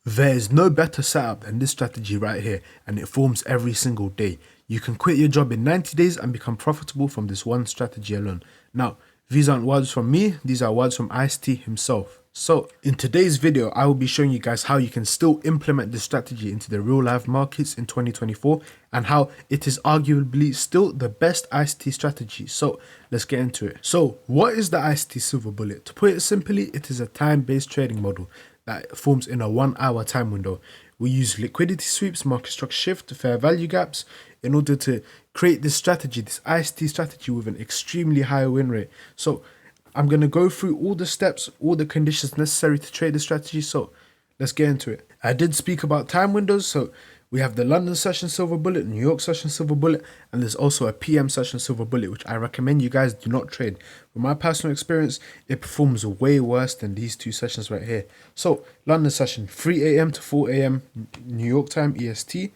There is no better setup than this strategy right here, and it forms every single day. You can quit your job in 90 days and become profitable from this one strategy alone. Now, these aren't words from me, these are words from ICT himself. So, in today's video, I will be showing you guys how you can still implement this strategy into the real life markets in 2024 and how it is arguably still the best ICT strategy. So, let's get into it. So, what is the ICT Silver Bullet? To put it simply, it is a time-based trading model that forms in a 1 hour time window. We use liquidity sweeps, market structure shift, fair value gaps in order to create this strategy, this ICT strategy with an extremely high win rate. So I'm going to go through all the steps, all the conditions necessary to trade the strategy. So let's get into it. I did speak about time windows. So we have the London session silver bullet, New York session silver bullet, and there's also a PM session silver bullet, which I recommend you guys do not trade. From my personal experience, it performs way worse than these two sessions right here. So London session, 3 a.m. to 4 a.m. New York time, EST,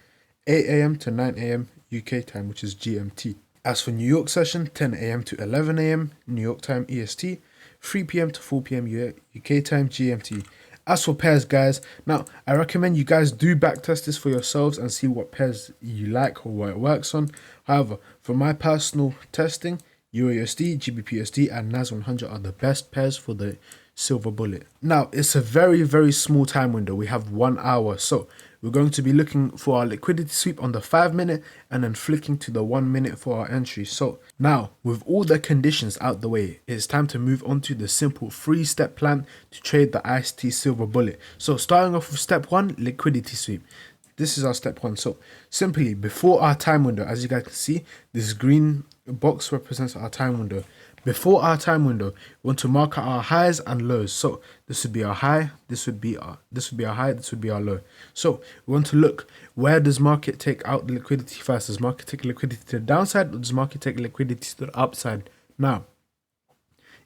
8 a.m. to 9 a.m. UK time, which is GMT. As for New York session, 10 a.m. to 11 a.m. New York time, EST, 3 p.m. to 4 p.m. UK time, GMT. As for pairs, guys, now I recommend you guys do backtest this for yourselves and see what pairs you like or what it works on. However, for my personal testing, EURUSD, GBPUSD, and NAS100 are the best pairs for the silver bullet. Now, it's a very, very small time window. We have 1 hour. So we're going to be looking for our liquidity sweep on the 5 minute and then flicking to the 1 minute for our entry. So now, with all the conditions out the way, it's time to move on to the simple 3-step plan to trade the ICT silver bullet. So starting off with step 1, liquidity sweep. This is our step 1. So simply before our time window, as you guys can see, this green box represents our time window. Before our time window, we want to mark out our highs and lows. So this would be our high, this would be our high, this would be our low. So we want to look, where does market take out the liquidity first? Does market take liquidity to the downside, or does market take liquidity to the upside? Now,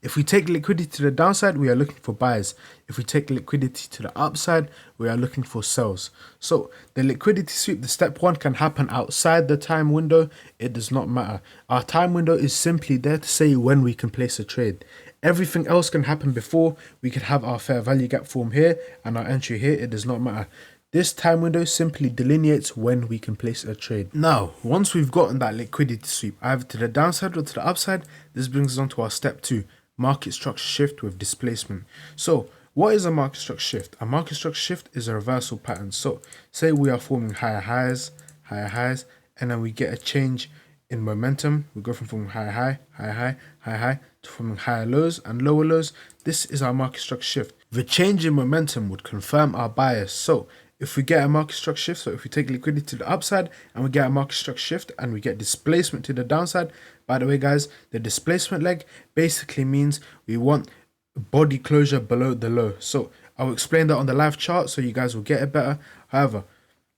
if we take liquidity to the downside, we are looking for buys. If we take liquidity to the upside, we are looking for sells. So the liquidity sweep, the step 1, can happen outside the time window. It does not matter. Our time window is simply there to say when we can place a trade. Everything else can happen before. We could have our fair value gap form here and our entry here. It does not matter. This time window simply delineates when we can place a trade. Now, once we've gotten that liquidity sweep, either to the downside or to the upside, this brings us on to our step 2. Market structure shift with displacement. So what is a market structure shift? A market structure shift is a reversal pattern. So say we are forming higher highs, and then we get a change in momentum. We go from forming high to forming higher lows and lower lows. This is our market structure shift. The change in momentum would confirm our bias. So if we get a market structure shift, so if we take liquidity to the upside and we get a market structure shift and we get displacement to the downside, by the way, guys, the displacement leg basically means we want body closure below the low. So I'll explain that on the live chart so you guys will get it better. However,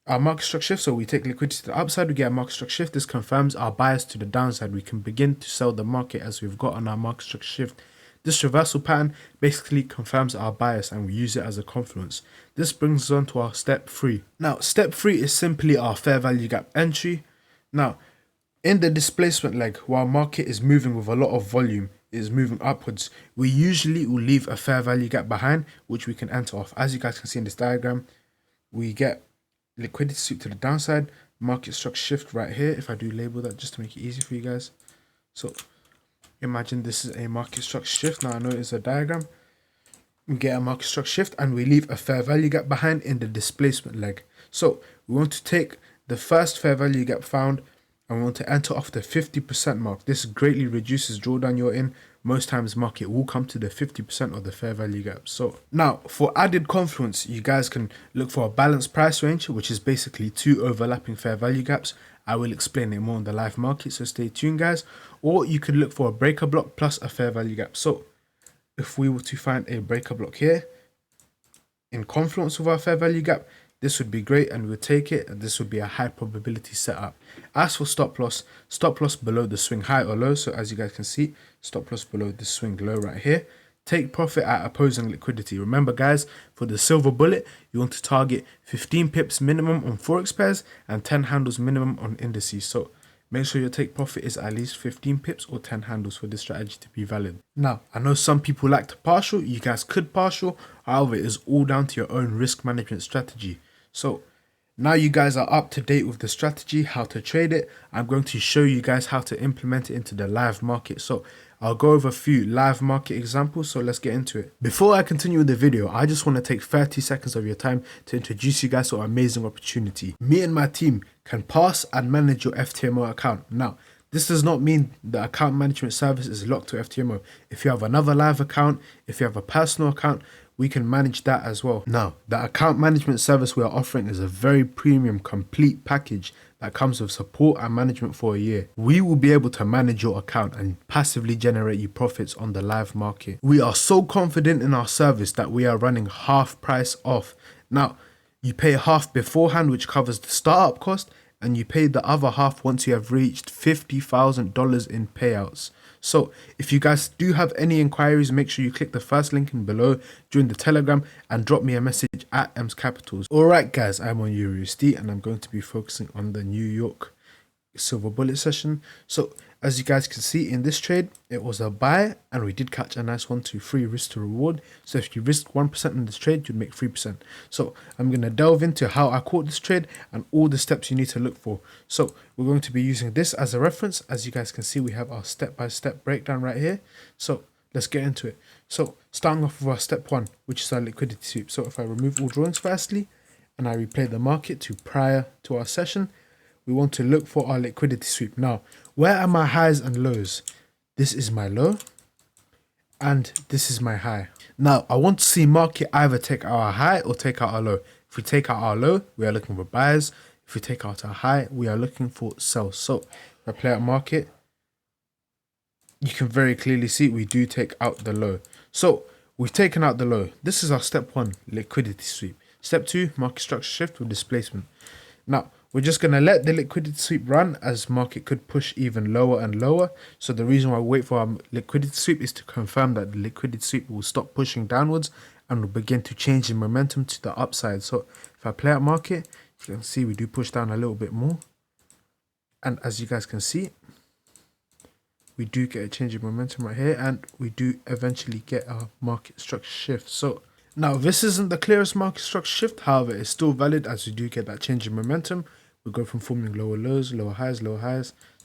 our market structure shift, so we take liquidity to the upside, we get a market structure shift. This confirms our bias to the downside. We can begin to sell the market as we've got on our market structure shift. This reversal pattern basically confirms our bias and we use it as a confluence. This brings us on to our step 3. Now, step 3 is simply our fair value gap entry. Now, in the displacement leg, while market is moving with a lot of volume, is moving upwards, we usually will leave a fair value gap behind, which we can enter off. As you guys can see in this diagram, we get liquidity sweep to the downside, market structure shift right here. If I do label that just to make it easy for you guys. So imagine this is a market structure shift. Now I know it's a diagram. We get a market structure shift and we leave a fair value gap behind in the displacement leg. So we want to take the first fair value gap found and we want to enter off the 50% mark. This greatly reduces drawdown you're in. Most times market will come to the 50% of the fair value gap. So now for added confluence, you guys can look for a balanced price range, which is basically 2 overlapping fair value gaps. I will explain it more on the live market, so stay tuned, guys. Or you could look for a breaker block plus a fair value gap. So if we were to find a breaker block here in confluence with our fair value gap, this would be great and we'll take it, and this would be a high probability setup. As for stop loss below the swing high or low. So as you guys can see, stop loss below the swing low right here. Take profit at opposing liquidity. Remember, guys, for the silver bullet, you want to target 15 pips minimum on forex pairs and 10 handles minimum on indices. So Make sure your take profit is at least 15 pips or 10 handles for this strategy to be valid. Now, I know some people like to partial, you guys could partial, however, it is all down to your own risk management strategy. So now you guys are up to date with the strategy, how to trade it. I'm going to show you guys how to implement it into the live market. So I'll go over a few live market examples, so let's get into it. Before I continue with the video, I just want to take 30 seconds of your time to introduce you guys to an amazing opportunity. Me and my team can pass and manage your FTMO account. Now, this does not mean the account management service is locked to FTMO. If you have another live account, if you have a personal account, we can manage that as well. Now, the account management service we are offering is a very premium, complete package that comes with support and management for a year. We will be able to manage your account and passively generate you profits on the live market. We are so confident in our service that we are running half price off. Now, you pay half beforehand, which covers the startup cost, and you pay the other half once you have reached $50,000 in payouts. So if you guys do have any inquiries, make sure you click the first link in below, join the Telegram, and drop me a message at Ems Capitals. Alright guys, I'm on EURUSD and I'm going to be focusing on the New York silver bullet session. So as you guys can see in this trade, it was a buy and we did catch a nice 1-2-3 risk to reward. So if you risk 1% in this trade, you'd make 3%. So I'm going to delve into how I caught this trade and all the steps you need to look for. So we're going to be using this as a reference. As you guys can see, we have our step-by-step breakdown right here. So let's get into it. So starting off with our step 1, which is our liquidity sweep. So if I remove all drawings firstly and I replay the market to prior to our session, we want to look for our liquidity sweep. Now, where are my highs and lows? This is my low and this is my high. Now, I want to see market either take our high or take out our low. If we take out our low, we are looking for buyers. If we take out our high, we are looking for sells. So if I play out market, you can very clearly see we do take out the low. So we've taken out the low. This is our step 1, liquidity sweep. Step 2, market structure shift with displacement. Now, we're just going to let the liquidity sweep run as market could push even lower and lower. So the reason why we wait for our liquidity sweep is to confirm that the liquidity sweep will stop pushing downwards and will begin to change in momentum to the upside. So if I play out market, you can see we do push down a little bit more. And as you guys can see, we do get a change in momentum right here and we do eventually get our market structure shift. So now this isn't the clearest market structure shift, however, it's still valid as we do get that change in momentum. We go from forming lower lows, lower highs,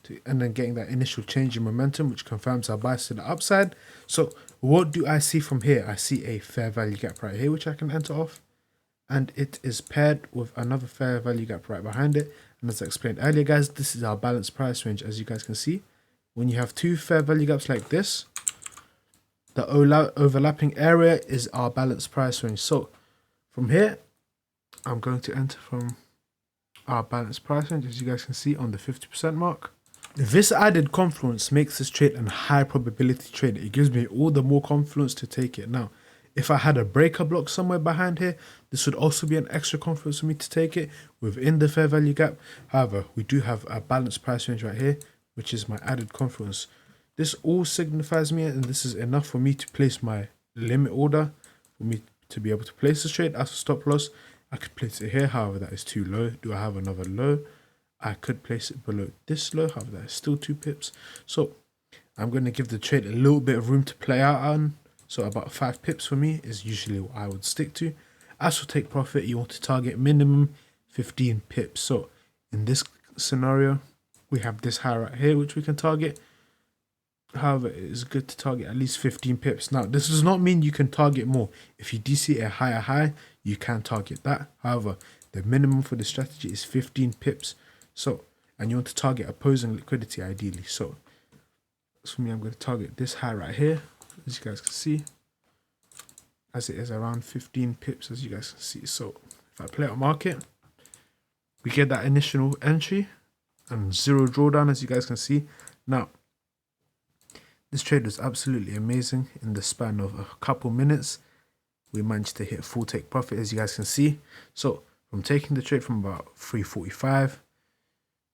to, and then getting that initial change in momentum, which confirms our bias to the upside. So what do I see from here? I see a fair value gap right here, which I can enter off. And it is paired with another fair value gap right behind it. And as I explained earlier, guys, this is our balanced price range. As you guys can see, when you have two fair value gaps like this, the overlapping area is our balanced price range. So from here, I'm going to enter from our balanced price range, as you guys can see, on the 50% mark. This added confluence makes this trade a high probability trade. It gives me all the more confluence to take it. Now, if I had a breaker block somewhere behind here, this would also be an extra confluence for me to take it within the fair value gap. However, we do have a balanced price range right here, which is my added confluence. This all signifies me, and this is enough for me to place my limit order, for me to be able to place the trade as a stop loss. I could place it here, however, that is too low. Do I have another low? I could place it below this low, however, that is still 2 pips. So I'm going to give the trade a little bit of room to play out on. So about 5 pips for me is usually what I would stick to. As for take profit, you want to target minimum 15 pips. So in this scenario, we have this high right here, which we can target. However, it is good to target at least 15 pips. Now, this does not mean you can target more. If you do see a higher high, you can target that. However, the minimum for the strategy is 15 pips. So, and you want to target opposing liquidity ideally. So, for me, I'm going to target this high right here, as you guys can see, as it is around 15 pips, as you guys can see. So, if I play out market, we get that initial entry and zero drawdown, as you guys can see. Now, this trade was absolutely amazing. In the span of a couple minutes, we managed to hit full take profit, as you guys can see. So from taking the trade from about 3:45,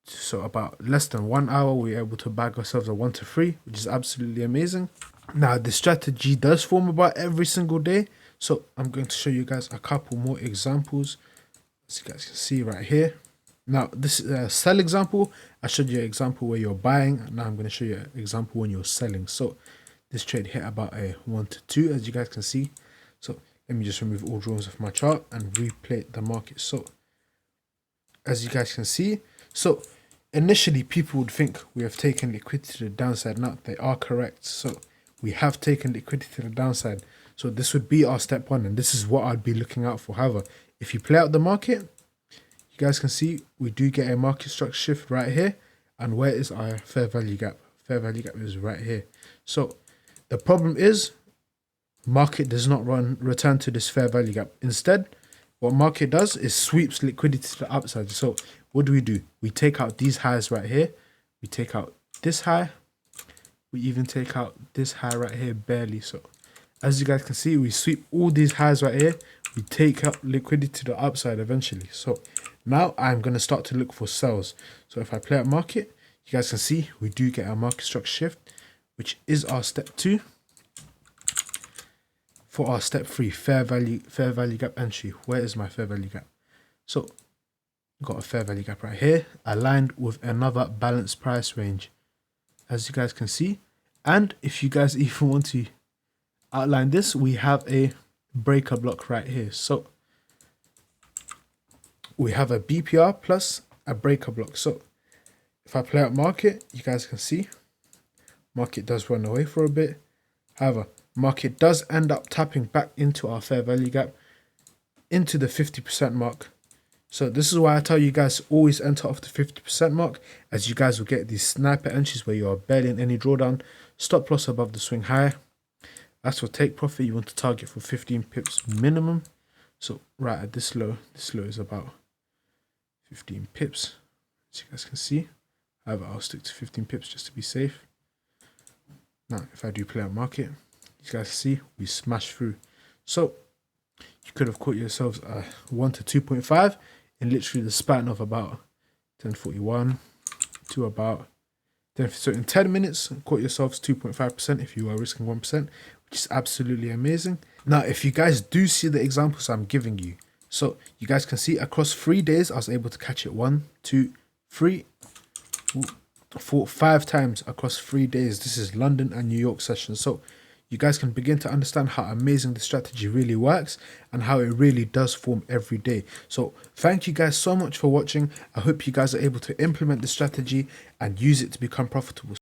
so about less than 1 hour, we were able to bag ourselves a 1-3, which is absolutely amazing. Now, this strategy does form about every single day. So I'm going to show you guys a couple more examples, as you guys can see right here. Now, this is a sell example. I showed you an example where you're buying. Now I'm going to show you an example when you're selling. So this trade hit about a 1 to 2, as you guys can see. So let me just remove all drawings of my chart and replay the market. So as you guys can see, so initially people would think we have taken liquidity to the downside. Now they are correct. So we have taken liquidity to the downside. So this would be our step one, and this is what I'd be looking out for. However, if you play out the market, you guys can see we do get a market structure shift right here. And where is our fair value gap? Fair value gap is right here. So the problem is market does not return to this fair value gap. Instead, what market does is sweeps liquidity to the upside. So what do? We take out these highs right here. We take out this high. We even take out this high right here barely. So as you guys can see, we sweep all these highs right here. We take out liquidity to the upside eventually. So now I'm going to start to look for sells. So if I play out market, you guys can see we do get our market structure shift, which is our step 2. For our step 3, fair value gap entry. Where is my fair value gap? So got a fair value gap right here, aligned with another balanced price range, as you guys can see. And if you guys even want to outline this, we have a breaker block right here. So we have a BPR plus a breaker block. So if I play out market, you guys can see market does run away for a bit. However, market does end up tapping back into our fair value gap, into the 50% mark. So this is why I tell you guys always enter off the 50% mark, as you guys will get these sniper entries where you are barely in any drawdown. Stop loss above the swing high. As for take profit, you want to target for 15 pips minimum. So right at this low is about 15 pips, as you guys can see. However, I'll stick to 15 pips just to be safe. Now, if I do play out market, you guys see we smash through. So you could have caught yourselves 1 to 2.5 in literally the span of about 10:41 to about 10. So in 10 minutes, caught yourselves 2.5% if you are risking 1%, which is absolutely amazing. Now, if you guys do see the examples I'm giving you, so you guys can see across 3 days, I was able to catch it 1, 2, 3, 4, 5 times across 3 days. This is London and New York sessions. So you guys can begin to understand how amazing the strategy really works and how it really does form every day. So thank you guys so much for watching. I hope you guys are able to implement the strategy and use it to become profitable.